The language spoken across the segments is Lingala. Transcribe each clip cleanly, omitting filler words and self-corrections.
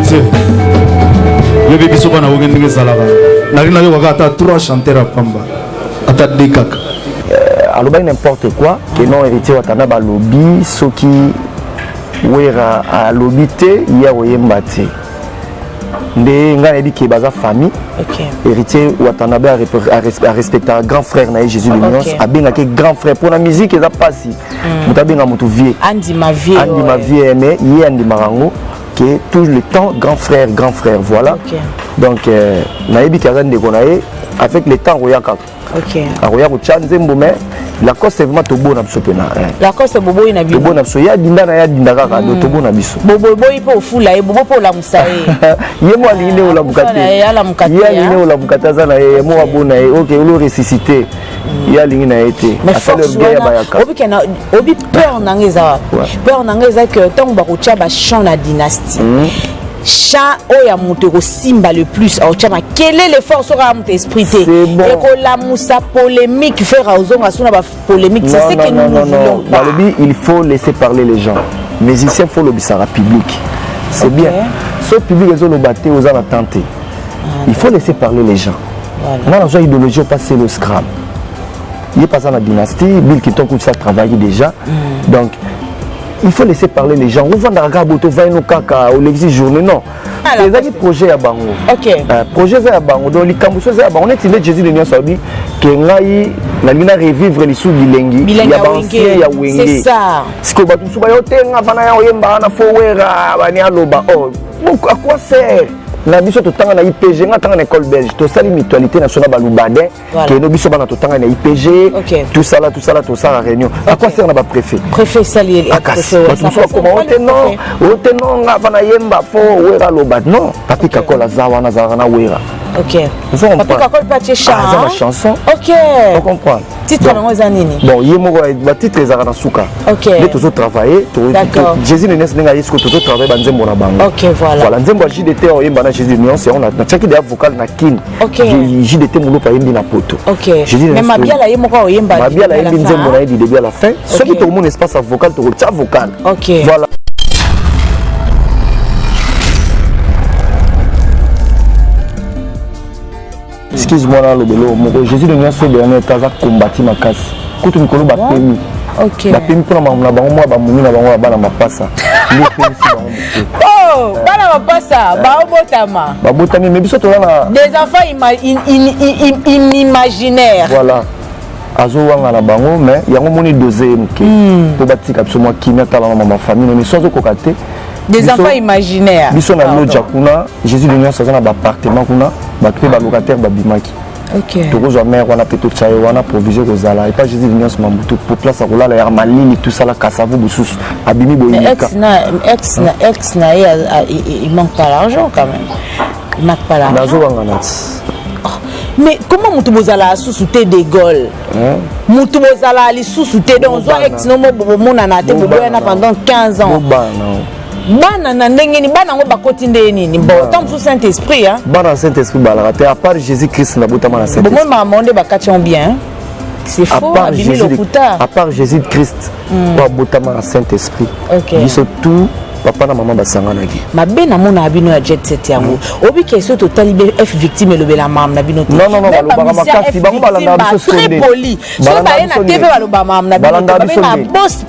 héritier. Le bébé soba na ogen ndenge zalaka. Narina yo waka 3 chanteurs à Pamba. Ata dekaka. Alors n'importe quoi, que non héritier watana ba lobby, soki wera a lobby te ya oyemba te. Nde nga dit que baza famille. Héritier watana ba a respecter grand frère na Jésus le Nuance, a bien que grand frère pour la musique eza pasi. Mutabenga mutu vie. Andi ma vie mais hier andi marango que tout le temps grand frère voilà. Donc nayebi kazande konaye avec le temps royaka. OK. Aroya ko chanzembo mais la cause c'est vraiment to bona biso pena. La cause c'est bobo ina biso. To bona biso ya dinda na ya dinda kaka do to bona biso. Bobo boy po fula e bobo po la musae. Ye mo aline ola bukate. Ya la mukate. Ya aline ola bukata za na ye mo abona e OK o le ressusciter. Ya aline na été. Afale orgueil bayaka. Obi kana obi peur nangeza. Peur nangeza que tant ba ko tia ba chant la dynastie. Chant oya muteko simba le plus au chama quel est l'effort sur mon esprit et que la moussa polémique faire ozonga suna ba polémique c'est ce que nous voulons pas. Il faut laisser parler les gens. Musicien faut le bisara public. C'est bien. Ce public les ont battu aux en attente. Il faut laisser parler les gens. Voilà. Moi idéologie au passé le scram. Il est passé dans la dynastie, Bill Kitton ça travaille déjà. Donc il faut laisser parler les gens. Vous vendez à Gaboto, vous kaka, au l'exige journée, non. Les amis projets à Bango. OK. Projet à Bango. Donc les campus à Bango. On est tiré Jésus de Nia Saudi. Que ngai la lina revivre les sous bilingue. Il y a Bansi, il y a Wenge. C'est ça. Ce que batu souba yote ngavana ya oyemba na fowera bani aloba. Oh, à quoi sert? Na biso to tanga na IPG nga tanga na école belge to sali mutualité nationale balubadin que no biso bana to tanga na IPG tout ça là tout ça la réunion à quoi sert na ba préfet sali préfet tout ça comment on nga vana yemba fo wera lobad non papi kakola zawa na wera. OK. Papi kakol pa tie chanson. OK. On comprend. Titre na za nini? Bon yemo ba titre ezaka na suka. OK. Les toujours travailler Jésus le Nuance nga yesko toujours travailler ba nzembo na bango. OK voilà. Voilà nzembo JDT o yemba na Jésus le Nuance on a tchaki de vocal na kin. OK. JDT mulo pa yembi na poto. OK. Mais mabia la yemo ko yemba. Mabia la yembi nzembo na du début à la fin. Ce qui te mon espace vocal to tcha vocal. OK. Voilà. Excuse-moi là le bélo, Jésus le Nuance dernier kaza combattu ma casse. Kutu mikolo ba pemi. OK. Ba pemi pour na bango moi ba mumi na bango ba na mapasa. Le pemi si bango. Oh, ba na mapasa, ba obotama. Ba botami mais biso to na des enfants imaginaires. Voilà. Azo wanga na bango mais yango moni dosé mke. Pour batika biso moi kimia tala na ma famille mais sozo kokate. Des enfants imaginaires. Biso na loja kuna Jésus le Nuance na ba appartement kuna ba pe ba locataire ba bimaki. OK. Tokozo mère wana peto chayo wana provision ko zala et pas Jésus le Nuance mambutu pour place à rola la malini tout ça la kasavu bususu abimi boyika. Ex na il manque pas l'argent quand même. Il manque pas l'argent. Nazo wanga na. Mais comment Moutubozala sous-souté des Gaules? Moutubozala li sous-souté dans un ex no mona na te boboyana pendant 15 ans. Bana na ndengeni bana ngo bakoti ndeni ni bon tant sous Saint-Esprit hein. Bana Saint-Esprit bala te à part Jésus-Christ na botama na Saint-Esprit. Bon moi monde bakati bien. C'est faux abimi le puta. À part Jésus-Christ wa botama na Saint-Esprit. OK. Biso tout papa na maman basanga naki. Ma be na mona abino ya jet set yango. Obi keso total F victime le bela mam na bino. Non ba makasi ba balanda biso très poli. So ba na TV ba mam na bino. Ba na boss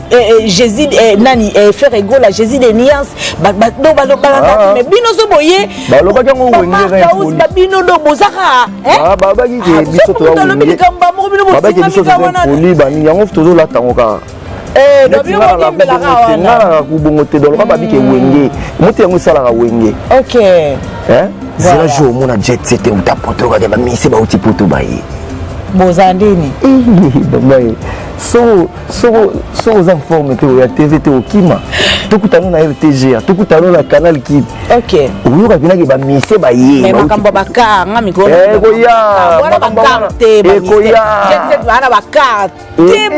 Jésus nani faire ego la Jésus des Nuances ba balanda mais bino zo boye. Ba lo ba kango wengere poli. Ba bino do bozaka hein. Ba ba ki biso to wa. Ba ki biso to poli ba ni yango tozo la tangoka. OK. Hein? C'est un jour mon jet c'était où ta poto ka ba misi ba uti poto ba yi. Bozandini. So aux informes te ya TV te okima. Tukutano na RTG, tukutano na Canal Kid. OK. Uyoka bina ke ba misi ba yi. Mais makambo baka nga mikolo. Koya. Wana bakarte ba. Koya. Jet wana bakarte.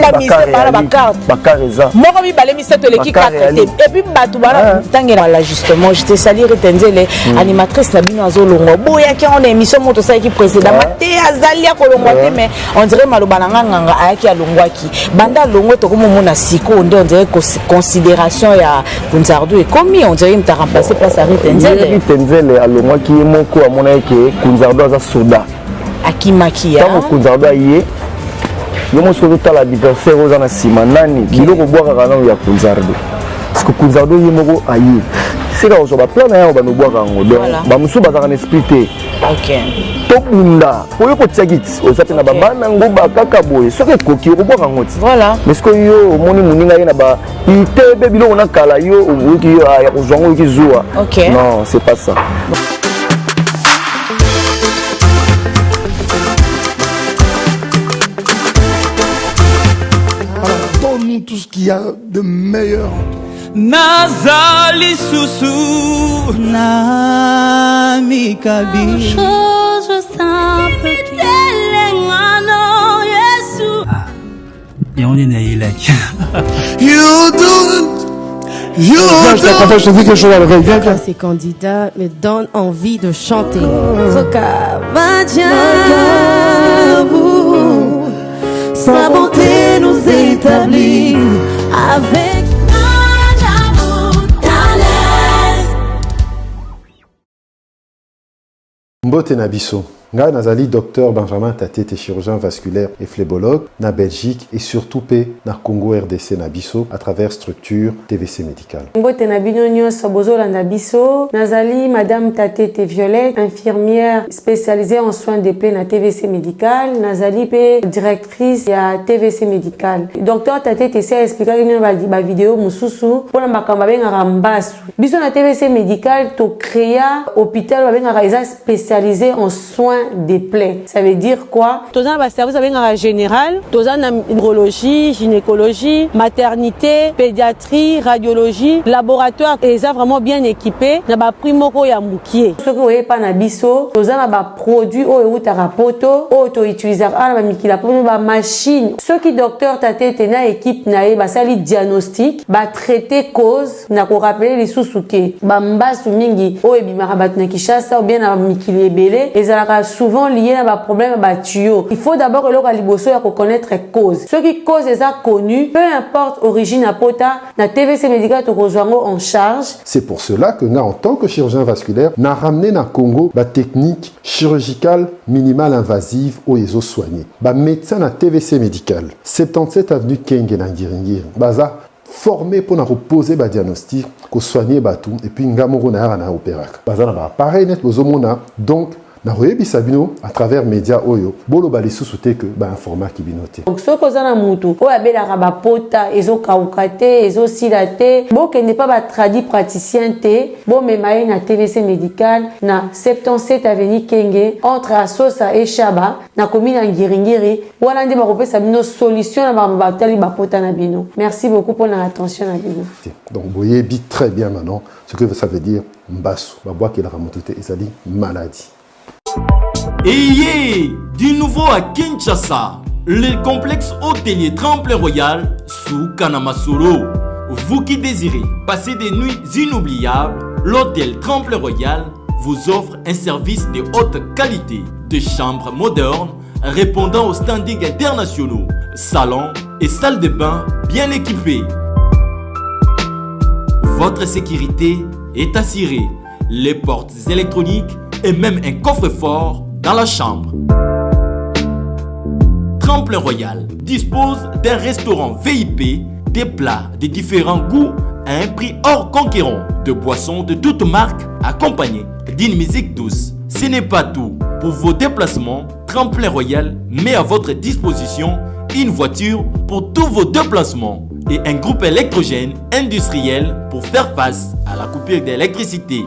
Ba misi ba bakarte. Bakareza. Moko mi balé misi to leki 4 et puis batu bana tangela là justement, j'étais salir Tenzele animatrice na bino azolongo. Boya ki on émission moto ça qui précédemment te azalia kolongwa te mais on dirait maloba nganga ayaki alongwaki. ezalaki banda longo tokomomona siko nde on dirait considération ya Kunzardo ekomi on dirait mta remplacer place à Ritenzele alongwaki ye moko amonaki ke Kunzardo aza soda akimaki ya ntango Kunzardo aye yo mo soki tala adversaire oza na nsima nani biloko obwakaka nano ya Kunzardo parce que Kunzardo ye moko aye sika kozwa baplan na yango banobwaka yango donc bamosusu bazalaka na esprit te tobunda oyo kotiaki ti oza mpe na bamana yango bakaka boye soki ekoki okobwaka yango ti mais soki yo omoni moninga ye na baitebe biloko na kala yo oyoki yo ya kozwa yango oyoki zuwa non c'est pas ça. Donne-nous tout ce qu'il y a de meilleur. Nazali Susu na mikabi chose simple telengano Yesu on est né like You je te dis quelque chose à l'oreille. Viens. Ces candidats me donnent envie de chanter. Sa bonté nous établit avec Mbote na biso. Nga nazali docteur Benjamin Tatete, chirurgien vasculaire et phlébologue na Belgique et surtout na Congo RDC na biso à travers structure TVC médicale. Mbote na bino nyonso bozolanda biso nazali madame Tatete Violette, infirmière spécialisée en soins des plaies na TVC médicale, nazali pe directrice ya TVC médicale. Docteur Tatete s'est expliqué que ba vidéo mususu pona makamba bengaka mbasu. Biso na TVC médicale to créa hôpital bengaka spécialisé en soins des plaies. Ça veut dire quoi? Tous les services en général, tous les neurologie, gynécologie, maternité, pédiatrie, radiologie, laboratoire, et ça vraiment bien équipé. Na ba primo ko ya mukie. Ce que vous voyez pas na biso, tous les ba produits au ou tarapoto, auto utiliser na mikila pour ba machine. Ceux qui docteur Tatete na équipe na ba sali diagnostic, ba traiter cause, na ko rappeler les sous-souké. Ba mbasu mingi o ebimara bat na Kishasa ou bien na mikili ebele, ezalaka souvent lié à un problème à tuyau. Il faut d'abord que l'on connaître les causes. Ce qui cause est connu, peu importe origine à pota, la TVC médicale te rejoindra en charge. C'est pour cela que en tant que chirurgien vasculaire, n'a ramené na Congo la technique chirurgicale minimale invasive au ESO soigné. Ba médecin na TVC médicale, 77 avenue Kenge na Ngiringiri. Baza formé pour reposer le diagnostic, pour soigner tout et puis ngamoro na na opérak. Baza na appareil net bozomona donc na royebi sabino à travers média oyo bolo bali sous-souté que un format qui binoté. Donc ce que na mutu o abela raba pota ezo kaukate ezo silate bo ke n'est pas ba tradi praticien te bo memaye na TVC médical na 77 avenue Kenge entre Asosa et Chaba na commune Ngiringiri wana ndi ba kopesa bino solution na ba batali ba pota na bino. Merci beaucoup pour votre attention na bino. Donc boyebi très bien maintenant ce que ça veut dire mbasu ba bois que la ramototé et ça dit maladie. Et du nouveau à Kinshasa, le complexe hôtelier Tremplin Royal sous Kanamasolo. Vous qui désirez passer des nuits inoubliables, l'hôtel Tremplin Royal vous offre un service de haute qualité, de chambres modernes répondant aux standards internationaux, salons et salles de bain bien équipées. Votre sécurité est assurée, les portes électroniques et même un coffre-fort dans la chambre. Tremplin Royal dispose d'un restaurant VIP, des plats de différents goûts à un prix hors conquérant, de boissons de toutes marques accompagnées d'une musique douce. Ce n'est pas tout. Pour vos déplacements, Tremplin Royal met à votre disposition une voiture pour tous vos déplacements et un groupe électrogène industriel pour faire face à la coupure d'électricité.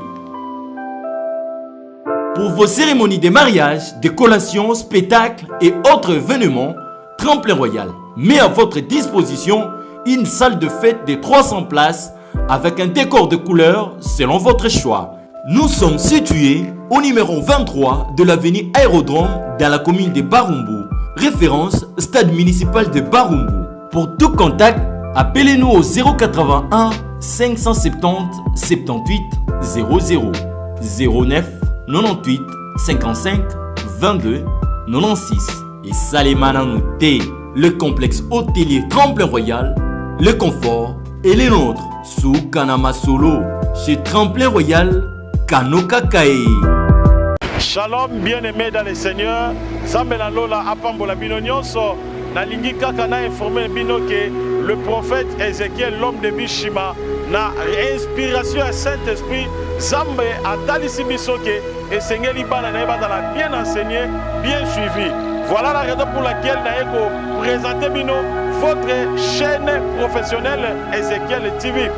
Pour vos cérémonies de mariage, de collations, spectacles et autres événements, Tremplin Royal met à votre disposition une salle de fête de 300 places avec un décor de couleurs selon votre choix. Nous sommes situés au numéro 23 de l'avenue Aérodrome dans la commune de Barumbu, référence stade municipal de Barumbu. Pour tout contact, appelez-nous au 081 570 78 00 09 98 55 22 96 et Salimana Nouté. le complexe hôtelier Tremplin Royal, le confort et les nôtres. Sous Kanama Solo, chez Tremplin Royal, Kanoka Kae. Shalom, bien-aimés dans le Seigneur. Zambela Lola Apambola Binonyonso. Nalingi Kaka na informé Bino que le prophète Ézéchiel, l'homme de Bishima, na inspiration à Saint-Esprit, Zambe a talisi bisoke et Seigneur Libana na bien enseigné, bien suivi. Voilà la raison pour laquelle Naeko présente Bino votre chaîne professionnelle Ézéchiel TV.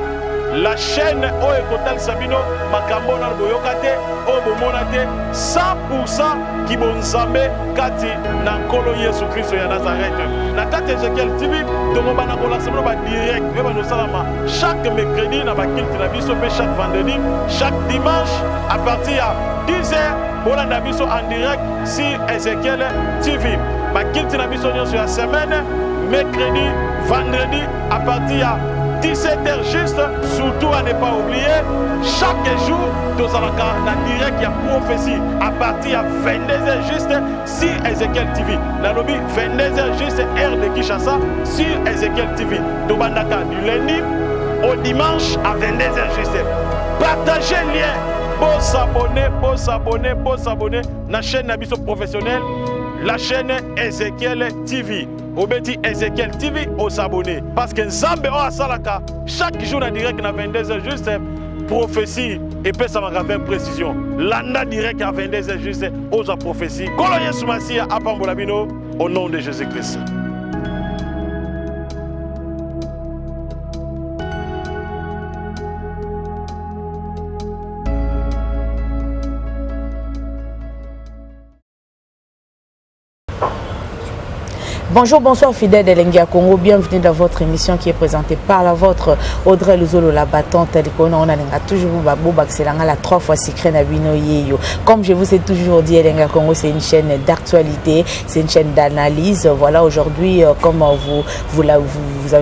La chaîne Oekotal Sabino, Makambona Boyokate, Obomonate, 100% qui bonzame Kati, Nankolo Yesu Christ ya Nazareth. Na Kati Ézéchiel TV, Domobana Kola Sabino ba direct, Ebano Salama, chaque mercredi, na Bakilti Nabiso, chaque vendredi, chaque dimanche, à partir de 10h, Bola Nabiso en direct sur Ézéchiel TV. Bakilti Nabiso sur la semaine, mercredi, vendredi, à partir de 17h juste, surtout à ne pas oublier, chaque jour, nous allons en direct, il y a prophétie à partir de 22h juste sur Ézéchiel TV. Dans le 22h juste, heure de Kinshasa, sur Ézéchiel TV. Du lundi au dimanche à 22h juste. Partagez le lien pour s'abonner à la chaîne Nabiso professionnelle, la chaîne Ézéchiel TV. Obeti Ézéchiel TV aux s'abonner. Parce que Nzambe o asalaka chaque jour en direct à 22h juste prophétie et puis ça m'a avec précision. Landa direct à 22h juste aux prophéties. Kolo Yesu Masia apambola bino au nom de Jésus-Christ. Bonjour, bonsoir fidèles de Lengia Congo, bienvenue dans votre émission qui est présentée par la vôtre Audrey Luzolo la battante. On a toujours la 3 fois secret Nabino Yeyo. Comme je vous ai toujours dit, Lengia Congo c'est une chaîne d'actualité, c'est une chaîne d'analyse. Voilà, aujourd'hui, comme vous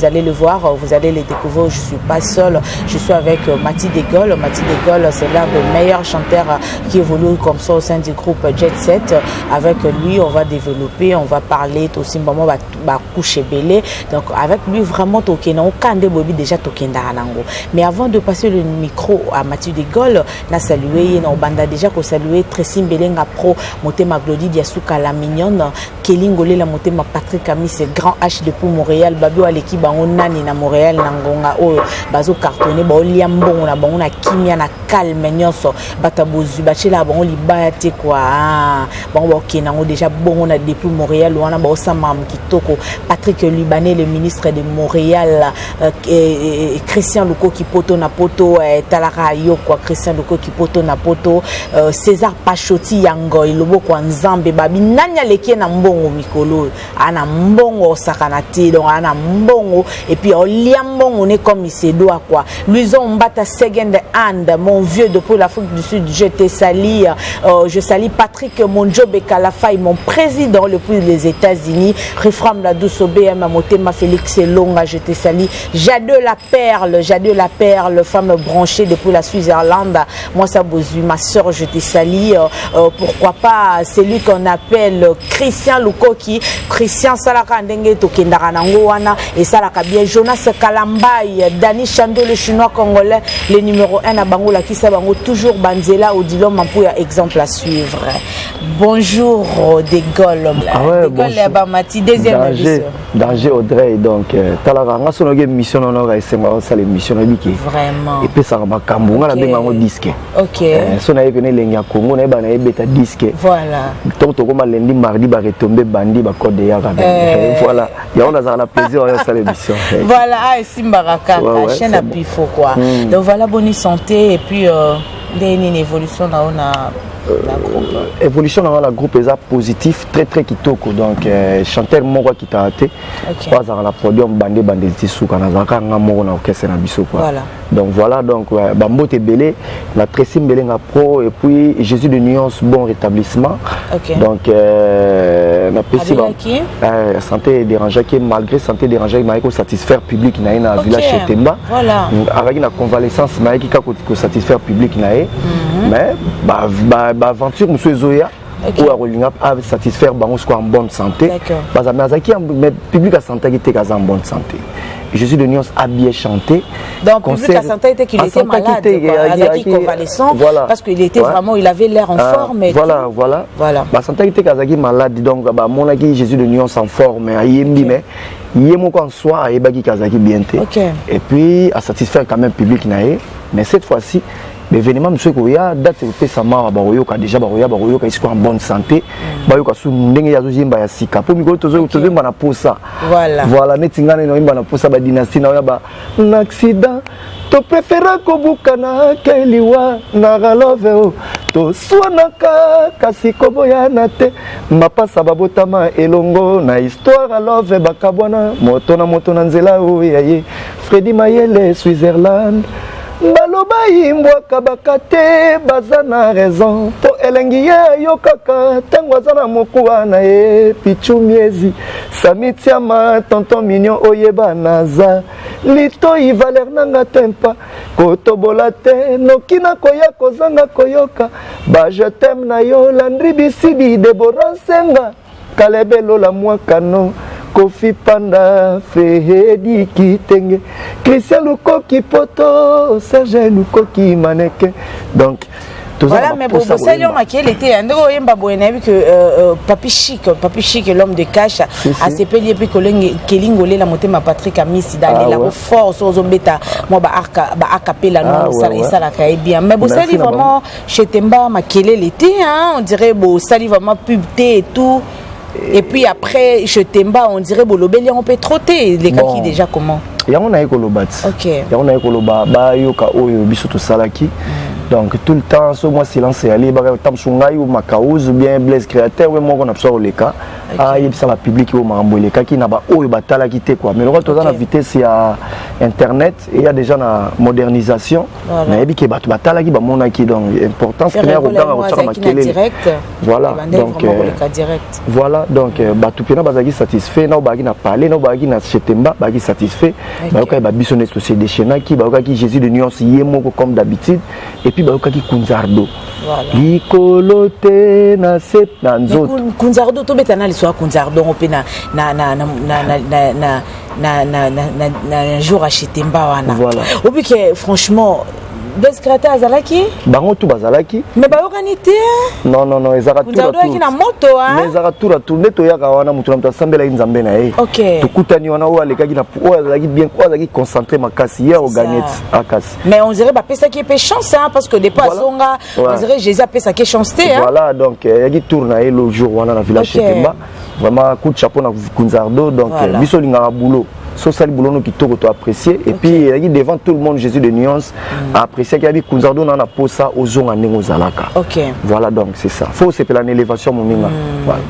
allez le voir, vous allez le découvrir, je ne suis pas seule, je suis avec Mathie Degol. Mathie Degol, c'est l'un des meilleurs chanteurs qui évolue comme ça au sein du groupe Jet Set. Avec lui, on va développer, on va parler aussi maman va coucher belé, donc avec lui vraiment tokena okande bobi déjà tokenda nango. Mais avant de passer le micro à Mathieu Degol, na saluer na banda déjà ko saluer Tracy Mbelenga Pro, Motema Glody Diasuka la mignonne, Kelingole la Motema Patrick Ami, c'est grand H depuis Montréal, Babio à l'équipe bango nani na Montréal nangonga o bazo cartonné ba liambon na bango na kimia na calme nyonso batabozu bachela bango libate quoi bango kenango déjà bongo na depuis Montréal wana Samam Kitoko, Patrick Libanais, le ministre de Montréal, Christian Luko Kipoto Napoto, Talara Yoko, Christian Luko Kipoto Napoto, César Pachoti Yango, Ilobo Kwanzambe, Babi, Nanya Leke Nambongo Mikolo, Ana Mbongo Sakanati, donc Ana Mbongo, et puis Oliambongo, on est comme il se doit quoi. Luison Mbata Second Hand, mon vieux depuis l'Afrique du Sud, je te salue, je salue Patrick Monjobe Kalafay, mon président depuis les États-Unis. Refram la douce OBM à Motema Félix Longa, je te salue. J'adore la perle, femme branchée depuis la Suisse-Irlande. Moi, ça bozu, ma soeur, je te salue. Pourquoi pas celui qu'on appelle Christian Lukoki, Christian Salaka Ndenge Tokendara Nangoana et Salaka bien Jonas Kalambay, Dani Chando, le chinois congolais, le numéro 1 à Bangola qui s'abango toujours Banzela Odilon Mampouya, exemple à suivre. Bonjour Degol. Ah ouais, bonjour. Mati, deuxième danger Audrey, donc talaranga son mission on a essayé ça l'émission vraiment et puis ça va kambunga la benga mo disque ok son a venu Lengia Congo na ba na beta disque voilà donc to comme lundi mardi ba retomber bandi ba code ya voilà il y a on a la plaisir à ça l'émission voilà Simbaraka chaîne à pifo quoi donc voilà bonne santé et puis une évolution là on a évolution dans la groupe est positif très kitoko donc chanteur moko qui t'a été pas dans la podium bandé tisou kana zaka ngamo na orchestre na biso quoi donc voilà donc bambote belé la Tracy Mbelenga Pro et puis Jésus de Nuance bon rétablissement donc na pesi santé dérangée qui malgré santé dérangée mais ko satisfaire public na ina village Chetemba voilà avec la convalescence mais qui ka ko satisfaire public na mais aventure monsieur Zoya ou à Rolinga à satisfaire bango en bonne santé. Parce que mais public à santé qui était en bonne santé. Jésus de Nyons a bien chanté. Donc public à santé était qu'il était malade, Azaki convalescent, parce qu'il était vraiment, il avait l'air en forme. Voilà. La santé était Azaki malade, donc mon aki Jésus de Nyons en forme, mais yemo en soi, il baki Kazaki bien. Et puis à satisfaire quand même public naé, mais cette fois-ci. L'événement, monsieur Koya, date où ça m'a déjà en bonne santé. Bayoka sous n'engue ya zojimba ya sika. Pour miko tozo bana posa. Voilà, netingana no bana posa ba dynastie na ba. L'accident, to préféra kobukana keliwa na galove to swanaka kasi koboya na te. Mapasa babotama elongo na histoire love bakabwana moto na nzela o yaye. Freddy Mayele Switzerland. Baloba imbwaka bakate bazana raison po elengi ye yo kaka tango azana mokuwa na ye pichu miezi samitiama tonton mignon oyeba naza lito ivaler nanga tempa kotobola te noki na koya kozanga koyoka ba je t'aime na yo Landry Bisidi Deborah Senga kalebelo la mwakano Kofi Panda, Fredi Kitenge, Christian Lukoki Poto, Serge Lukoki Maneke. Donc, voilà, mais pour ça, il était un que Papi Chic, l'homme de cash, a ses peliers, puis que Lingolé, la montée, ma Patrick a mis d'aller la force aux bêta, moi, acapella, ça la caille bien. Mais bon, ça, vraiment, chez Temba, ma Kélé l'été, on dirait, bon, ça, vraiment, pubté et tout. Et puis après, je Temba, on dirait Bolobeli, on peut trotter. Les cas qui déjà comment? On a écolobat. Ok. On a écolobat. Bah, yoka oyo bisoto salaki. Donc tout le temps, ce mois silence est allé. Bah, tam sungai ou makaouz ou bien Blaise créateur ou moi on absorbe les cas. Ah, il y a la public ou mambo les cas qui n'a pas oyo batala qui quoi. Mais le reste dans la vitesse il y a internet et il y a déjà la modernisation. Mais il y a batala qui ba mona qui donc importance que les voilà. Donc voilà donc bah tout pena bazaki satisfait na bagi na parler na bagi na chetemba bagi satisfait. Bah ok bah bisonné société de chena qui bah ok Jésus de Nyons yemo comme d'habitude et puis bah ok qui kunzardo. Likolote na sep na nzoto. Kunzardo to betana liswa kunzardo on na jour à chetemba wana. Au but que franchement Blaise créateur azalaki bango tout bazalaki mais ba organité non ezaka tout la tour na moto mais ezaka tout la tour neto yaka wana mutu na mtasambela nzambe na ye to kutani wana wa lekaki na azalaki bien azalaki concentré makasi ya organite akasi mais on dirait ba pesa qui est chance hein parce que des pas songa on dirait Jésus a pesa qui chance hein voilà donc yaki tour na le jour wana na village Chetemba vraiment coup de chapeau na Kunzardo donc biso linga boulot social boulot qui tout apprécié et puis il devant tout le monde Jésus de Nyons a apprécié qu'il y a Kunzardo na na posa ozonga nengo zalaka. Voilà donc c'est ça. Faut c'est pour l'élévation moninga. Voilà.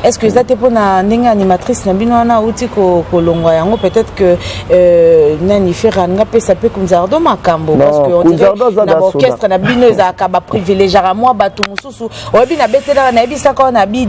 Est-ce que ça te pour na nenga animatrice na bino na uti ko longwa yango peut-être que nani fera nga pesa pe Kunzardo makambo parce que on dirait na orchestre na bino ezaka ba privilégier à moi batu mususu obi na betela na bisa ko na bi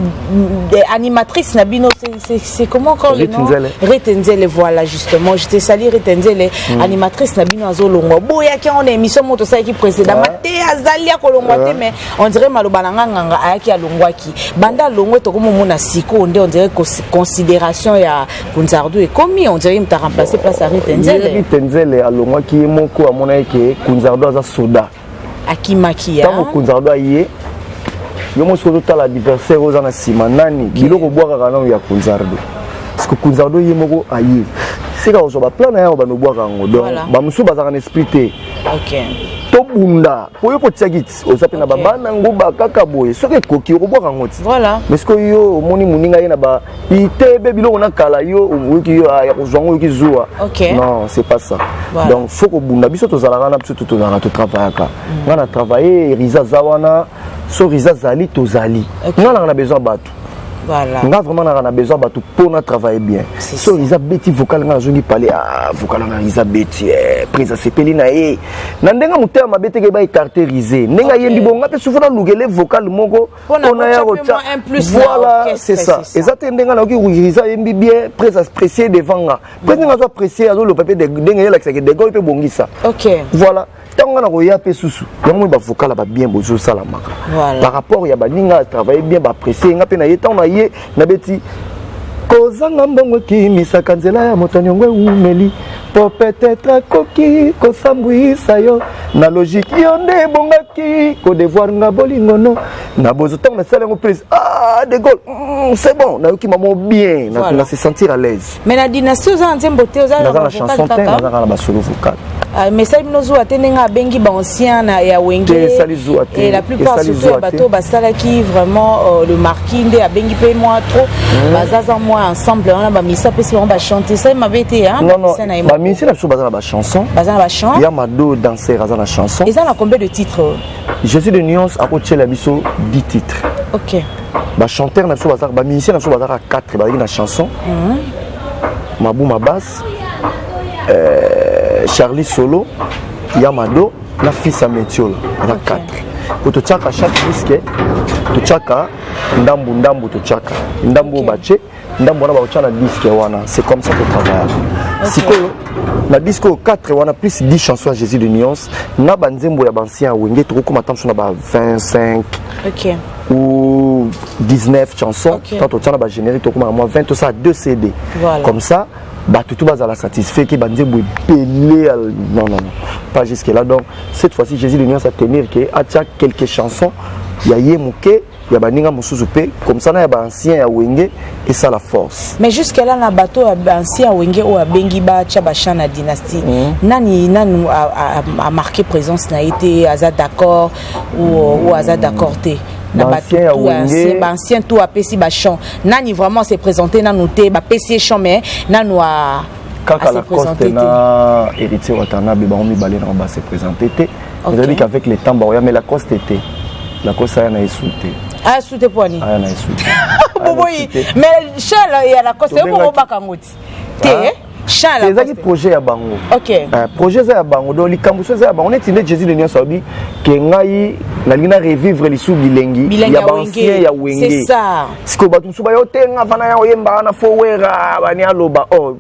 animatrice na bino c'est comment quand le nom Retenzele voilà justement j'étais sali Retenzele animatrice na bino azolongwa boya ki on émission moto ça qui précédemment te azalia ko longwa te mais on dirait maloba nganga ayaki alongwa ki banda longwe to comme mona siko on dirait considération ya Kunzardo et comme on dirait il t'a remplacé place à Retenzele Retenzele alongwa ki moko amona ke Kunzardo aza soda akimaki ya tant Kunzardo aye yo mo soto ta l'adversaire aux ana simanani biloko boaka kana ya Kunzardo parce que Kunzardo yemoko aye c'est quand on va plan na ba no boaka ngo donc ba musu bazaka na esprit te to bunda poyo ko tiagit osape na babana nguba kaka boye soki koki ko boaka ngoti voilà mais ce que yo moni muninga yena ba itebe biloko na kala yo wiki yo ya kozwango wiki zuwa non c'est pas ça donc faut ko bunda biso to zalaka na biso to na to travaillaka ngana travailler riza zawana so riza zali to zali ngana na besoin batu. Voilà. On a vraiment besoin de pour travailler bien. So ils a bêti vocal nga zongi parler vocal nga ils a bêti prise sepeli na e. Na ndenga muté ma bêti ke ba caractériser. Ndenga yendi bonga pe souvent lugele vocal moko on a ya rota. Voilà, c'est ça. Exactement ndenga na ki ils a yembi bien prise apprécier devant nga. Prise nga zo apprécier azo le papier de ndenga la que de gol pe bongisa. OK. Voilà. tant on a roya pe susu yango ba vocal ba bien bozo salamaka par rapport ya baninga travailler bien ba apprécier nga pe na yeta on a ye na beti kozanga mbongo ki misaka nzela ya moto nyongwe umeli po peut-être koki kosambwisa yo na logique yo nde bongaki ko devoir nga bolingono na bozo tant na sala ngo prise de Gaulle c'est bon na yoki maman bien na se sentir à l'aise mais la dynastie aux antiens beauté aux la chanson thème na ba solo vocal mais ça nous a tenenga bengi ba ancien na ya wenge et la plupart surtout ya bateau basala qui vraiment le marquis nde a bengi pe moi trop bazaza moi ensemble on a ba misa pe si on va chanter ça m'avait été hein non ba misa la chose bazana ba chanson il y a mado danser à la chanson et ça a combien de titres Jésus de nuance à côté la biso 10 titres OK ba chanteur na so bazaka ba musicien na so bazaka 4 ba na chanson Mabou ma basse Charlie Solo, Yamado, la fille à Métiol, on a 4. Pour te tchaka chaque disque, tu tchaka, ndambu tu tchaka, ndambu bache, ndambu na la disque wana. C'est comme ça que travaille. Si na disque 4 wana plus 10 chansons à Jésus de nuance, na banzembo ya bancien wenge to ko matam sur na ba 25. OK. Ou 19 chansons, tant au tchana ba générique to ko ma 20 tout ça 2 CD. Voilà. Comme ça tout va la satisfait qui bandit pelé non pas jusque là donc cette fois-ci Jésus de nuance à tenir que à quelques chansons il y a yemuke il y a baninga musuzupe comme ça na ya ancien ya wenge et ça la force mais jusque là na bateau ancien wenge ou bengi ba cha ba chana dynastie nani a marqué présence na été aza d'accord ou aza d'accord té ancien tout a pesi ba chant nani vraiment s'est présenté na noté ba pesi chant mais nanu a kaka la coste na héritier Watanabe ba omi balé na ba se présenter té on a dit qu'avec les temps ba mais la coste était la coste a na esouté ah souté poani ah na esouté boboyi mais chal ya la coste ko bakangoti té c'est un projet à Bango. OK. Projet à Bango. Donc, les cambuses à Bango, on est né Jésus de Nuance Sabi, que ngai la lina revivre les sous bilingues. Il y a ancien, il y a wenge. C'est ça. Ce que batu suba yo tenga fana ya oyemba na fowera bani aloba. Oh,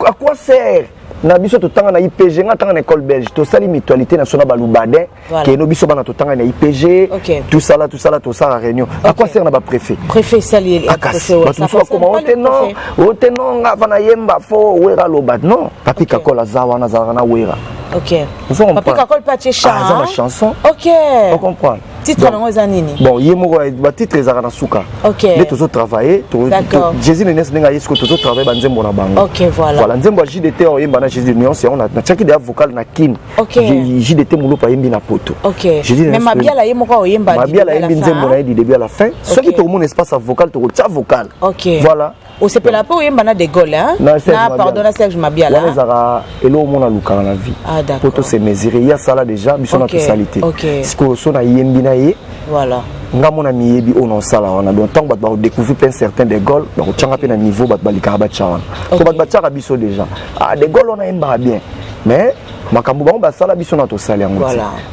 à quoi sert? Na biso to tanga na IPG nga tanga na école belge to sali mutualité nationale balubadin que no biso bana to tanga na IPG tout ça là to ça réunion à quoi sert na ba préfet sali à préfet ça comment on tenons nga vana yemba fo wera lobat non papi kakola zawana na wera OK papi kakola pas tchécha ah c'est chanson OK on comprend titre na nini bon yemo ba titre ezaka na suka OK les toujours travailler Jésus le nes nga yesko toujours travailler banzembo na bango OK voilà nzembo JDT oyemba na Jésus de nuance on a tchaki de vocal na kin JDT mulo pa yembi na poto OK mais mabiala yemo ko oyemba mabiala yembi nzembo na du début à la fin ce qui tout mon espace vocal to tcha vocal OK voilà o c'est la po yemba na de Gaulle hein na pardon na Serge Mabiala on ezara elo mona luka na vie ah d'accord poto se mesurer ya sala déjà biso na totalité ce que so na yembi na ye voilà nga mona miyebi on sala on a donc tant ba découvrir plein certains de Gaulle ba ko tchanga pe na niveau ba balika ba tchawana ko ba tchaka biso déjà ah de Gaulle on a yemba bien mais makambo bango ba sala biso na to sala yango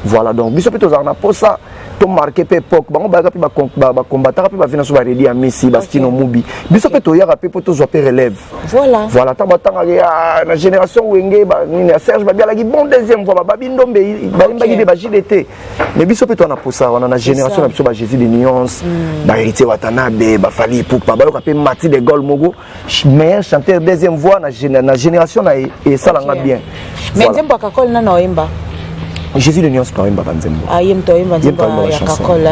voilà donc biso pe to za na posa to marqué pe époque bango ba pe ba combattre pe ba vina so ba redi a Messi Bastino Mubi biso pe to yaka pe to zo pe relève voilà ta batanga ya na génération wenge ba ni Serge Babia la bon deuxième fois ba bindombe ba imba ba JDT mais biso pe to na posa on na génération na biso ba Jésus de nuance ba héritier Watanabe ba Fali Ipupa ba ka pe Mati de Gaulle Mogo meilleur chanteur deuxième voix na génération na et ça la bien mais nzembo kakol na noemba Jésus de nuance quand même banzembo ah yem to yem banzembo ya kakol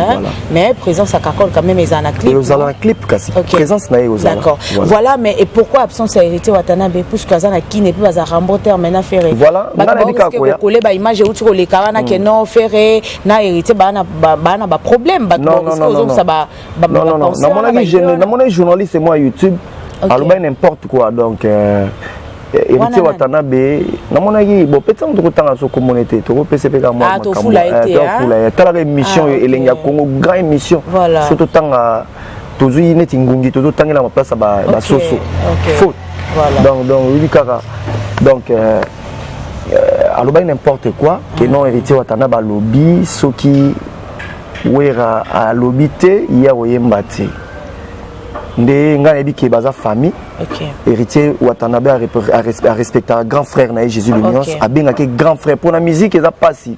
mais présence à kakol quand même ils en a clip ils en a clip kasi présence na aux d'accord voilà mais et pourquoi absence a hérité Watanabe puisque ça na qui ne peut pas remporter maintenant faire voilà na bika ko ya coller ba image ou tu le kana que non faire na hérité ba na problème ba ça ba non na mon journaliste c'est moi YouTube alors n'importe quoi donc héritier Watanabe namonaki bo peut-être on tanga so communauté to PCP ka moi to fula été tala émission elenga Congo grand émission surtout tanga tozui neti ngungi to tangela ma place ba soso faute donc oui kaka donc aloba n'importe quoi que non héritier Watanabe lobby soki wera a lobby te ya oyemba te nde nga nayebi ke baza famille héritier Watanabe a respecté grand frère na Jésus le Nyons abengaki grand frère pour la musique eza pasi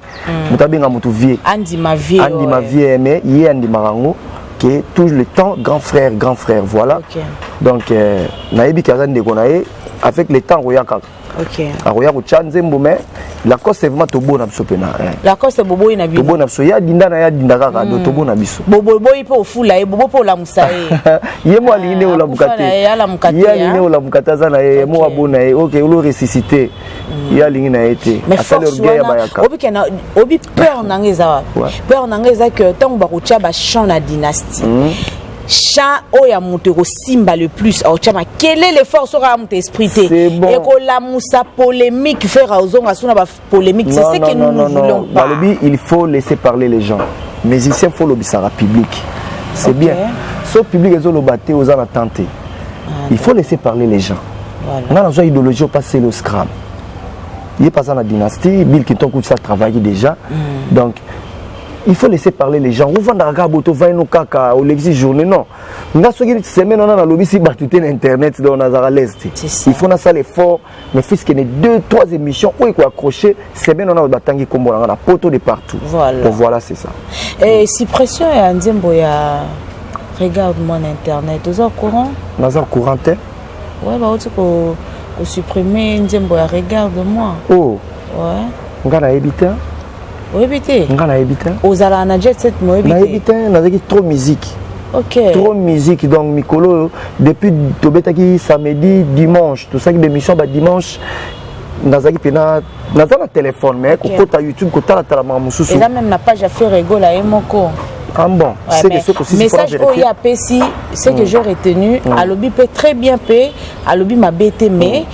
moto abenga moto vie andima vie mais ye andima rango que tout le temps grand frère voilà donc nayebi ke aza ndeko na ye avec le temps royaka aroya ko chanzembo mais la cause c'est vraiment tobo na biso pena la cause bobo ina biso tobo na biso ya dinda kaka do tobo na biso bobo boy po fula e bobo po la musae ye mo aline o la mukate ya aline o la mukata za na ye mo abona ye OK o lo ressusciter ya aline na été asale orgueil ya bayaka obi peur nangeza que tant ba ko tia ba chant na dynastie chant oya monte ko simba le plus au chama quel est l'effort sera monte esprit et ko la musa polémique faire ozonga suna ba polémique c'est ce que nous ne voulons pas il faut laisser parler les gens musicien faut l'obisara public c'est bien ce public ils ont le batté aux en tenté il faut laisser parler les gens on a besoin idéologie au passé le scram il est passé dans la dynastie Bill Clinton tout ça travaillé déjà donc il faut laisser parler les gens. Vous vendez à Gaboto, vous kaka, au lexi journée, non. Nous avons une semaine, on a lobby si battu l'internet dans Nazara l'Est. Il faut faire l'effort, mais puisqu'il y a 2-3 émissions où il faut accrocher, c'est bien, on a batangi comme on a la poteau de partout. Voilà. Donc voilà, c'est ça. Et si pression est en Zimboya, regarde mon internet, vous êtes au courant? Nazar courant, ouais, bah, vous pour supprimer Zimboya, regarde-moi. Oh. Ouais. On a habité. Éviter. On a évité. Aux ala na jet set mo éviter. On a évité, on a dit trop musique. OK. Trop musique donc Mikolo depuis tobetaki samedi dimanche tout ça qui d'émission ba dimanche nazaki pena nazana téléphone mais ko kota YouTube ko tala tala mamususu. Et là même na page à faire rigolo à Emoko. Ah bon, c'est que ce message OIAPC, ce que j'ai retenu, Alobi peut très bien payer, Alobi m'a bêté, mais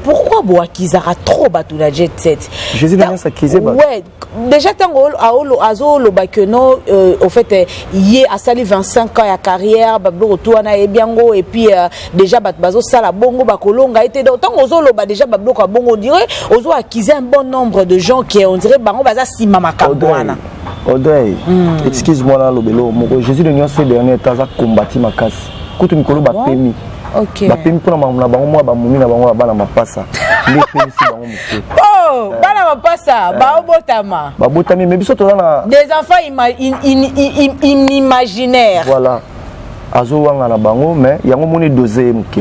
pourquoi Boakizara trop battu la jet set? Jésus n'a rien s'acquisé. Ouais, déjà tant Azo le Bakeno, au fait, il a sali 25 ans à carrière, Bablo Retourna et Biango, et puis déjà Bazo Sala Bongo Bakolonga était d'autant Ozo Loba déjà Bablo Kabongo dirait, Ozo a acquis un bon nombre de gens qui on dirait Bango Baza Simama Kabouana. Audrey, excuse-moi là, Lobelo, Jésus de Nyons ces derniers temps a combattu ma casse. Quand tu me baptême, baptême pour la maman, moi, bamumi, la maman, la maman, passa. Les pays, c'est oh, bana mapasa, baobotama. Babotami, mais biso tozana. Des enfants imaginaires. Voilà. Azo wanga na bango, mais yango moni dosé mke.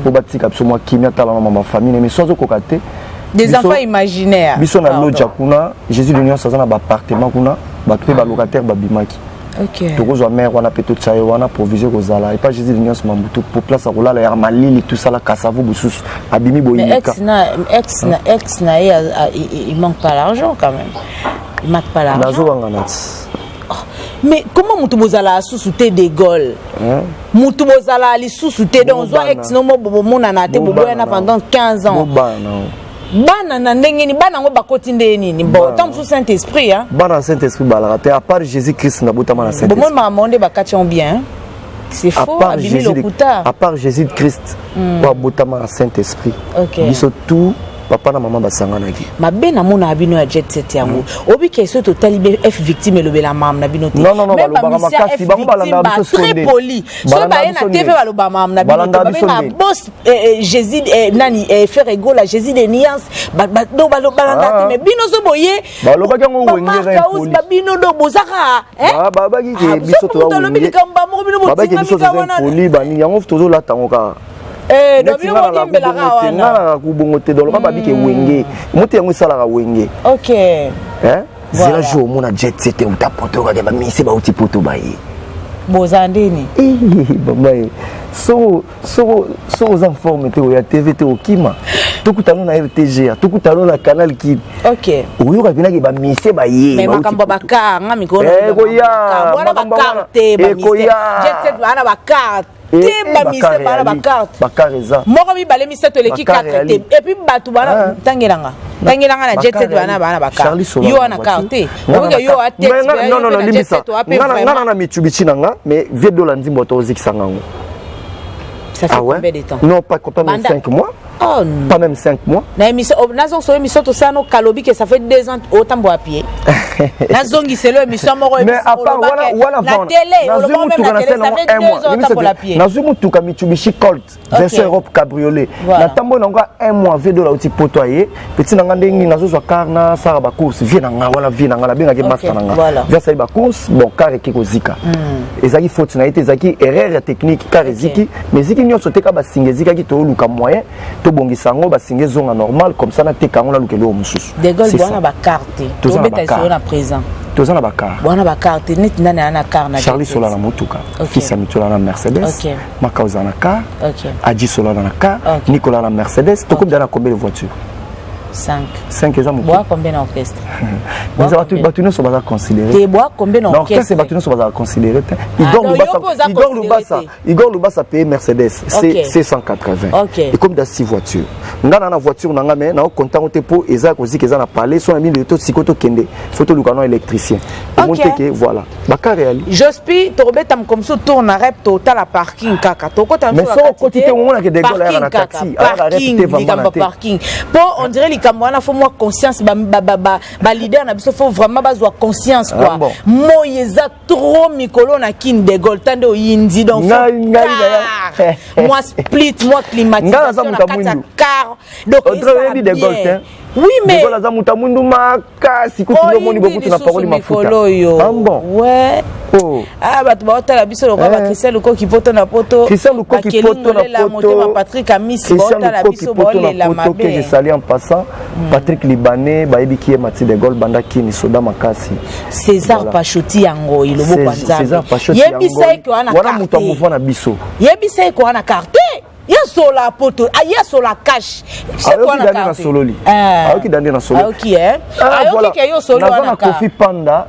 Pour batika biso moi kimia tala na ma famille, mais sozo kokate. Des enfants imaginaires. Biso na loja kuna, Jésus de Nyons sazana ba appartement kuna. Bato ba locataire babimaki. OK. Tokozwa mère wana peto tchaye wana provision kozala et pas Jésus de Nyons mambutu pour place à kolala ya malili tout ça la kasavu bususu abimi boyika. Ex na il manque pas l'argent quand même. Il manque pas l'argent. Nazo wanga nati. Mais comment mutu bozala sous-souté des Gaules? Mutu bozala li sous-souté donc zo ex no mo bobo mona na te bobo na pendant 15 ans. Bana na ndengeni bana ngo bakoti ndeni ni bon tant sous Saint-Esprit hein bana Saint-Esprit balaka à part Jésus-Christ na botama na Saint-Esprit bon ma monde bakati bien c'est faux abimi lokuta à part Jésus-Christ pour botama na Saint-Esprit biso tout papa na maman basanganaki mabe na mona abino ya jet set yango obi keso total F victime lobela mam na bino te non balobaka makasi bango balanda biso très poli so ba na TV baloba mam na bino te ba boss Jésus nani faire ego la Jésus de Nyons do balanda mais bino so boye balobaka ngo wengere poli ba bino do bozaka baba ki biso to wengere baba ki biso to poli bani yango tozo la tangoka donc il va dire la wana kubongote donc ba biki wenge moto yango sala wenge OK zela jour mona jet set ou ta poto ka ba misi ba uti poto ba yi bozandeni baba so aux informes te ya TV te okima tukutano na RTG tukutano na canal ki OK oyo ka bina ke ba misi ba yi mais makambo baka nga mikolo koya bwana ba carte ba misi jet set bana ba carte Temba mise bana ba carte bakareza moko mi bale mise to leki carte et puis batu bana tangelanga na jet set bana ba carte yo na carte oke yo a tête non limisa ngana na Mitsubishi nanga mais vie dollar nzimbo to zikisanga ngo ça fait combien de temps non pas combien 5 mois Oh non. Pas même 5 mois. Na émission nazong so émission to ça no kalobi que ça fait 2 ans autant bois à pied. Nazongi c'est le émission moro. Mais à part voilà la télé, on le voit même la télé, ça fait 2 ans autant bois à pied. Nazumu tuka Mitsubishi Colt version Europe cabriolet. Na tambo nanga 1 mois vedo la uti potoyer. Petit nanga ndengi nazozwa karna sara ba course vie nanga wala vie nanga la benga ke master nanga. Versa ba course bon car ekiko zika. Ezaki faute na été ezaki erreur technique car eziki mais ziki nyonso teka ba singezika ki to luka moyen to bongisa ngo ba singezonga normal comme ça na teka ngo la lukelo mususu. De Gaulle bwana ba carte. To beta sur na présent. Toza na ba car. Bwana ba carte net nana na car na. Charlie Sola na motuka. Fils Amitola na Mercedes. Makauza na car. Adji Sola na car. Nicolas na Mercedes. To combien na combien de voitures? 5 ans. Bois combien d'orchestre? Nous avons tout battu, nous sommes considérés. Des bois combien d'orchestre? L'orchestre est battu, nous sommes considérés. Igor Lubasa paye Mercedes, c'est 180. Et comme dans 6 voitures. Nous avons une voiture, nous avons content au dépôt, et ça aussi qu'ils ont parlé, sont mis de tout psychoto kende, photo lucano électricien. Monter que voilà. Bakar réel. J'espère tu rebelles comme ça tourne rep total à parking kaka. Mais ça côté au moment que des gars à taxi, parking. Pour on dirait les Camerounais faut moi conscience ba leader na biso faut vraiment besoin conscience quoi. Moyeza trop mikolo na kin de Gaulle tande o yindi donc moi split moi climatisation na kata car donc il de Gaulle. Oui mais Gaulle za mutamundu makasi ko tulo moni bokutu na parole mafuta. Bon. Ouais. Oh. Ah bah tu vas la biso le roi Christian Luko qui poto na poto. Christian Luko qui poto na poto. Patrick Amis bota la biso bolé la mabe. Que je salue en passant. Patrick Libanais bayebi qui est Mathieu de Gaulle banda qui ni soda makasi. César Pachoti yango il lobo kwanza. César Pachoti yango. Yebisa ko ana carte. Wana mutu muvana na biso. Yebisa ko ana carte. Ya sola poto, ya sola cash. C'est quoi na carte? Aoki dandi na solo. Aoki Aoki ke yo solo na carte. Kofi Panda.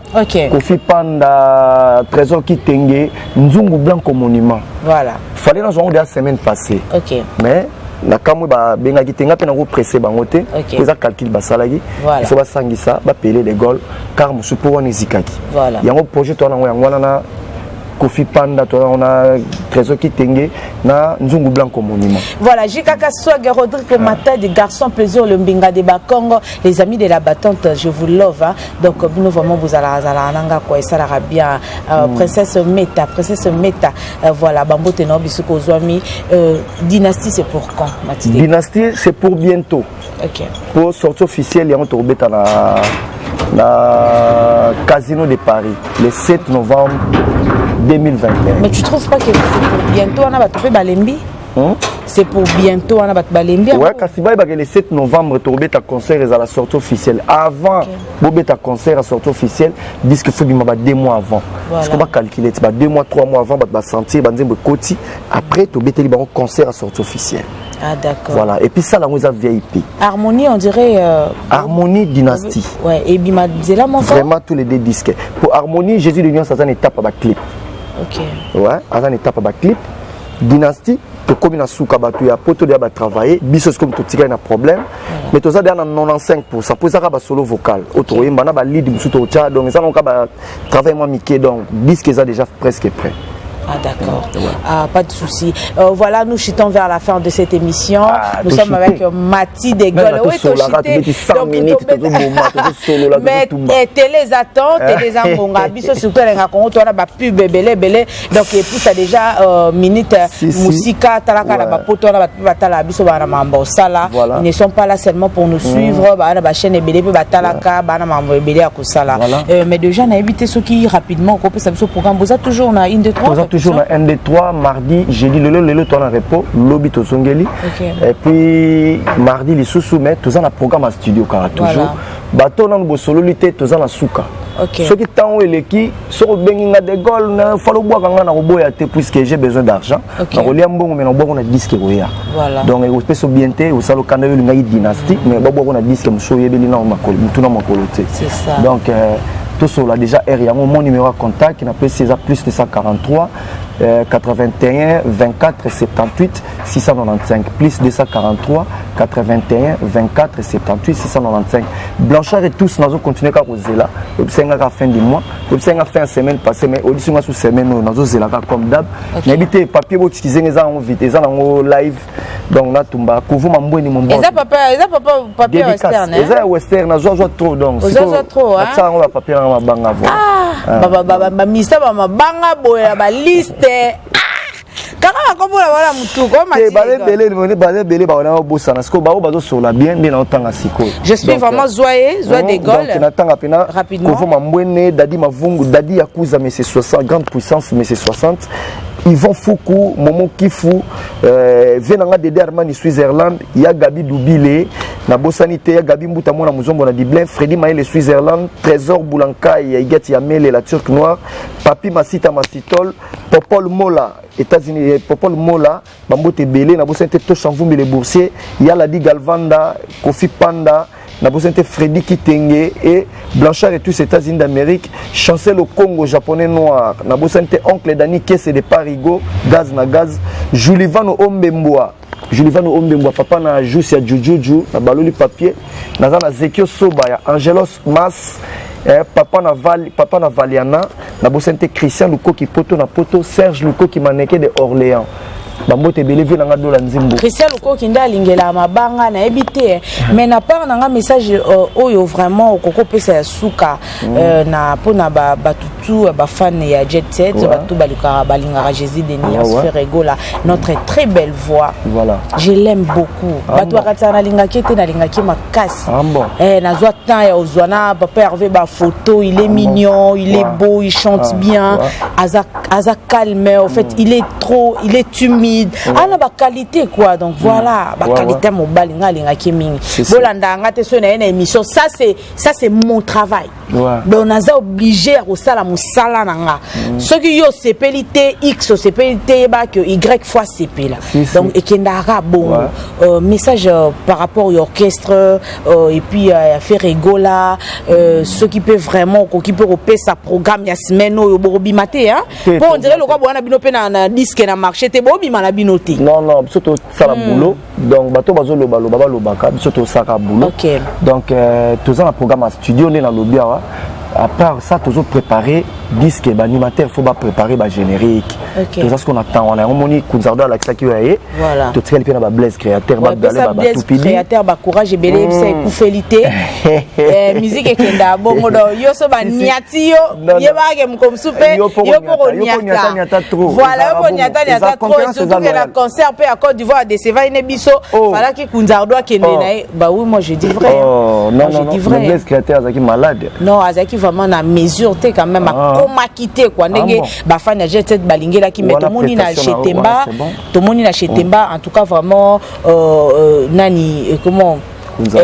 Kofi Panda Trésor Kitenge, Nzungu Blanco Monument. Voilà. Fallait dans un de la semaine passée. Mais na kamwe ba benga kitenga pe na ko presser bango te ko za calcul basalaki il faut basangisa ba payer les Gaulle car musu pour on ezikaki yango projet to na yango na Kofi Panda to on a Trésor Kitenge na Nzungu Blanco Monument. Voilà, Jikaka Swag Rodrigue Mata des garçons plaisir le Mbinga de Bakongo, les amis de la battante, je vous love hein. Donc nous vraiment vous allez nanga quoi ça la bien princesse Meta voilà bambo teno bisuko zwami dynastie c'est pour quand Mathilde? Dynastie c'est pour bientôt. OK. Pour sortie officielle yango to beta na Casino de Paris le 7 novembre 2021. Mais tu trouves pas que c'est pour bientôt on a battu Balembi? C'est pour bientôt on a battu Balembi? Ouais, Kasiba le 7 novembre tu beta concert à la sortie officielle. Avant beta concert à sortie officielle, disque faut bima 2 mois avant. Je peux pas calculer 2 mois 3 mois avant ba sentir banzembo koti après tu beta li concert à sortie officielle. Ah d'accord. Voilà, et puis ça la musique VIP. Harmonie on dirait Harmonie Dynastie. Ouais, et bima Zela mon frère. Vraiment tous les 2 disques. Pour Harmonie, Jésus de Lyon ça une étape à clip. OK. Ouais, à une étape à clip. Dynastie to comme na souka batu ya poto de ba travailler, biso comme to tika na problème. Mais to ça dans 95% pour ça ba solo vocal. Auto yemba na ba lead musu to cha donc ça on ka travailler moi miké donc disque ça déjà presque prêt. Ah d'accord, pas de souci. Voilà, nous chutons vers la fin de cette émission. Nous sommes avec Mati de Gaulle. Oui, mais les attentes, les ambonga, biso surtout les racontes, on a ba pub belé. Donc et puis ça déjà minute musica talaka la ba poto na ba tala biso ba na mambo sala. Ils ne sont pas là seulement pour nous suivre, ba na ba chaîne belé pe ba talaka ba na mambo belé à kusala. Mais déjà on a évité ceux qui rapidement qu'on peut ça ce programme. Vous êtes toujours na une de trois. Toujours na 1 2 3 mardi jeudi le toi en repos lobby to zongeli et puis mardi les sous mais tous en programme à studio car toujours bateau nan bo solo lité tous en souka ceux qui tant eleki so benginga de Gaulle na falo bois kanga na boya te puisque j'ai besoin d'argent na ko liambongo mais na bois na disque roya donc il peut so bienté au salo kana yo ngai dynastie mais bois na disque mso yebeli na makolo mutuna makolo te donc tout cela déjà mon numéro de contact qui n'a pas César plus 243 81 24 78 695 plus 243 81 24 78 695. Blanchard et tous nous continuer à causer là. C'est la fin du mois. C'est la fin de semaine passée, mais audition sous semaine nous avons là comme d'hab. N'habitez papier vous utiliser les en vite, les en live. Donc là tumba couvre mambo ni mambo. Eza papa papier western. Eza western na joie trop donc. Joie trop hein. Ça on va papier na mabanga vo. Baba misa ba mabanga boya ba liste. Kaka kombola wala mutuko matiki. Bale bele ba wana bossa na sko ba o bazo sola bien na otanga siko. Je suis vraiment joyeux de Gaulle. Donc natanga pena couvre mambwene dadi mavungu dadi yakuza mais c'est 60 grande puissance mais c'est 60. Yvon Foukou, Momo Kifu, Venanga Dede Armani Switzerland, ya Gabi Doubile, na Bossanité, ya Gabi Mboutamon na Mouzombo na Diblin, Freddy Maël Switzerland, Trésor Boulanka, Yagat Yamel la Turque Noire, Papi Masita Masitol, Popol Mola, États-Unis, Popol Mola, Bambote Belé, na Bossanité Toshanvumbi les Boursiers, Yaladi Galvanda, Kofi Panda, na Bossanité Freddy Kitenge et Blanchard et tous les États-Unis d'Amérique, Chancel au Congo japonais noir, na Bossanité Oncle Dani Kesse de Parigo, Gaz na Gaz, Julivano Ombemboa, papa na Jussi ya Jujuju, na Baloli Papier, na Zekio Soba ya Angelos Mas, papa na Valiana, na Bossanité Christian Luko qui poto na poto, Serge Luko qui maneke de Orléans. Bambote belevi na dola nzimbo Christian Luko kinda lingela mabanga na ebité mais na part na message oyo vraiment okoko pesa ya suka na pona batutu ba fan ya Jet Set batu balika balinga Jésus Denis Ferregola notre très belle voix voilà je l'aime beaucoup batu akata na linga kete na linga ki makasi na zwa temps ya ozwana papa Hervé ba photo il est mignon il est beau il chante bien aza calme en fait il est timide. Ah ba qualité quoi donc voilà ba qualité mobile ngalinga kimingi bolanda ngate so na émission ça c'est mon travail donc on a obligé à sala musala nanga ce qui yo sepelité x sepelité ba que y fois cp là donc et kendara bon message par rapport au orchestre et puis faire rigola ce qui peut vraiment qui peut repérer sa programme ya semaine au borobimaté hein bon on dirait le quoi bona bino pe na disque na marché te bobima na binoté non surtout ça la boulot donc bato bazo loba lobaka surtout ça ka boulot donc tous un programme à studio né na lobia à part ça toujours préparer disque animateur faut pas préparer ba générique c'est ça ce qu'on attend on a moni Kunzardo Alexa qui voilà tout ça na ba Blaise créateur ba dalé ba tout pidi créateur ba courage belé c'est kufélité musique kenda bongo do yo so ba niati yo yeba ke comme soupe yo pour niata voilà yo pour niata trop surtout que la concert pe à Côte d'Ivoire de Seva ine biso fallait que Kunzardo kende na bah oui moi je dis vrai non Blaise créateur azaki malade non azaki vraiment na mesure te quand même comment quitter quoi ndenge ba fan Jet Set balingela ki mais tomoni na chez Temba en tout cas vraiment nani comment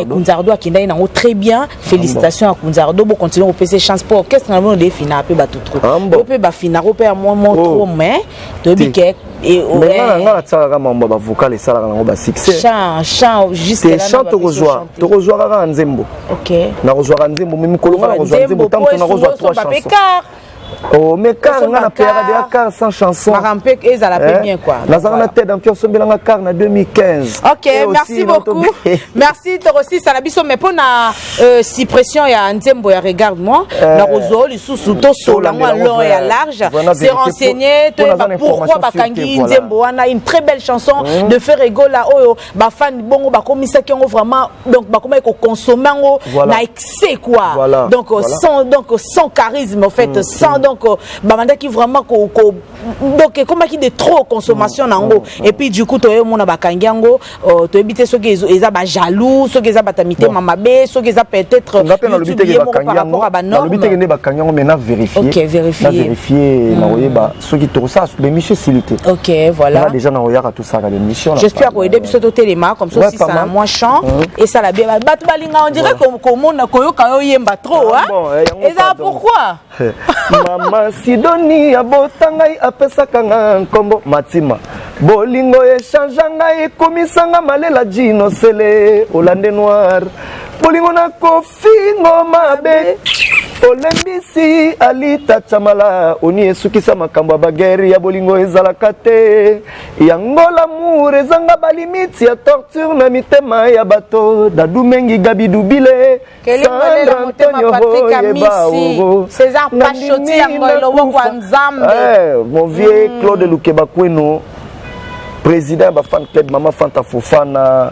Kunzardo akenda na très bien félicitations à Kunzardo bo continuer au PC chance pour orchestre na monde fina pe ba tout trop pe ba fina pe moi trop mais to biké et nga tsaka mambo ba vocal et sala na ba succès chant juste là chant to rejoindre ka nzembo na rejoindre nzembo mimi kolonga na rejoindre nzembo tant na rejoindre trois chansons oh mais car on a période de car sans chanson Marampek et ça la paie bien quoi dans la tête dans pio sombelanga car na 2015 OK merci beaucoup merci toi aussi ça la biso mais pour na suppression ya nzembo ya regarde-moi na rozo lisusu to sola moi long et large c'est renseigné pourquoi bakangi nzembo wana une très belle chanson de Ferregola oyo ba fan bongo ba komisa ki ngo vraiment donc ba komay ko consommer ngo na excès quoi donc sans charisme en fait sans donc bamanda qui vraiment donc comment qui de trop consommation nango et puis du coup toyo mona bakangi ngo to ebité ceux qui eza ba jaloux ceux qui eza batamité mamabe ceux qui eza peut-être par rapport à ba norme le bité bakangi ngo maintenant vérifier na oyeba ceux qui to ça les michel silité OK voilà déjà na oyaka tout ça les missions j'espère que aider biso to téléma comme ça si ça moi chant et ça la bien batu balinga on dirait comme mona koyoka yo yemba trop hein et ça pourquoi Mama Sidoni abotangai apesaka nga nkombo Matima bolingo echanga ngai komisanga malela jino sele Hollande noir bolingo na kofingo mabe olembisi alita chamala oni esukisa makambo ya bageri ya bolingo ezalaka te yango l'amour ezanga balimiti ya torture na mitema ya bato dadu mengi gabidubile Sandra Antonio Yebao César Pachoti yango elobo kwa nzambe mon vieux Claude Lukeba Kweno président de fan club Maman Fanta Fofana,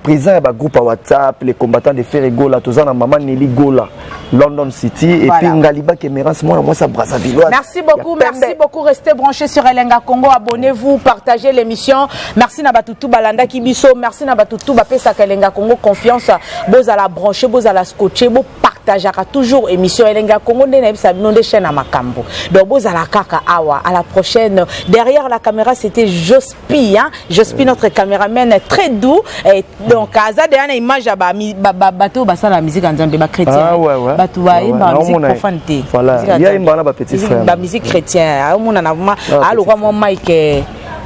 président de groupe WhatsApp, les combattants de Ferre Gola, tous en Maman Nelly Gola, London City, et puis Ngaliba Kemerans, moi ça Brazzaville. Merci beaucoup, restez branchés sur Elenga Congo, abonnez-vous, partagez l'émission. Merci Nabatutu Balanda Kibiso, merci Nabatutu Bapesa Elenga Congo, confiance, beaux à la brancher, beaux à la scotcher, beaux partageara toujours émission Elenga Congo, des chaînes à Makambo. Donc beaux à la kaka awa, à la prochaine. Derrière la caméra, c'était Jospi, hein? Jospi, notre caméraman très doux. Et donc, à une image à bateau, la musique en disant de chrétien. Ah ouais. Bateau, la musique profane. Voilà, il y a une petite frère. La musique chrétienne. Alors, moi, Mike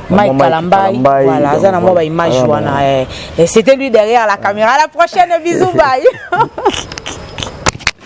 Kalambai, voilà, ça n'a pas image. Et c'était lui derrière la caméra. À la prochaine, bisous, bye.